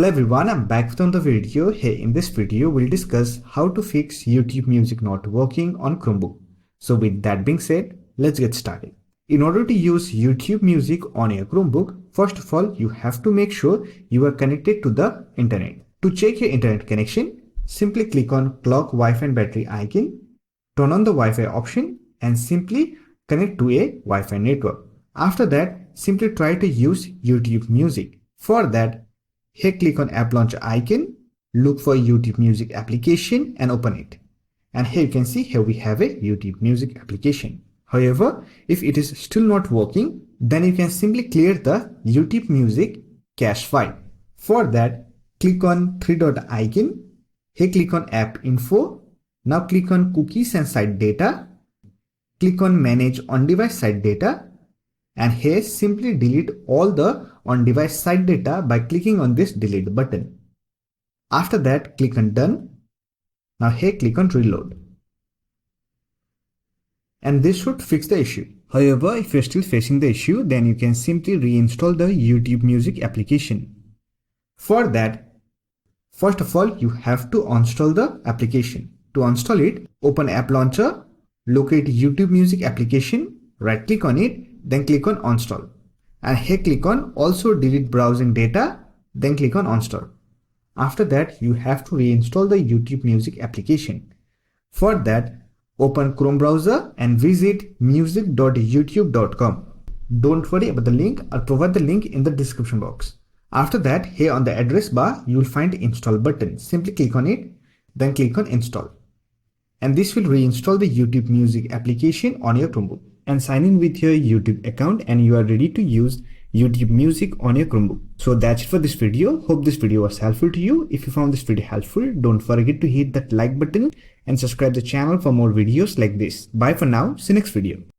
Hello everyone, I'm back with another video. Hey, in this video, we'll discuss how to fix YouTube Music not working on Chromebook. So with that being said, let's get started. In order to use YouTube Music on your Chromebook, first of all, you have to make sure you are connected to the internet. To check your internet connection, simply click on clock, Wi-Fi and battery icon, turn on the Wi-Fi option and simply connect to a Wi-Fi network. After that, simply try to use YouTube Music. For that, here click on app launcher icon, look for YouTube Music application and open it. And here you can see here we have a YouTube Music application. However, if it is still not working, then you can simply clear the YouTube Music cache file. For that, click on three dot icon, here click on app info, now click on cookies and site data, click on manage on-device site data, and here simply delete all the on-device site data by clicking on this delete button. After that, click on done. Now here click on reload. And this should fix the issue. However, if you're still facing the issue, then you can simply reinstall the YouTube Music application. For that, first of all, you have to uninstall the application. To uninstall it, open app launcher, locate YouTube Music application, right click on it, then click on uninstall. And here click on also delete browsing data, then click on uninstall. After that, you have to reinstall the YouTube Music application. For that, open Chrome browser and visit music.youtube.com. Don't worry about the link, I'll provide the link in the description box. After that, here on the address bar, you will find the install button. Simply click on it, then click on install. And this will reinstall the YouTube Music application on your Chromebook. And sign in with your YouTube account and you are ready to use YouTube Music on your Chromebook. So that's it for this video. Hope this video was helpful to you. If you found this video helpful, don't forget to hit that like button and subscribe the channel for more videos like this. Bye for now. See you next video.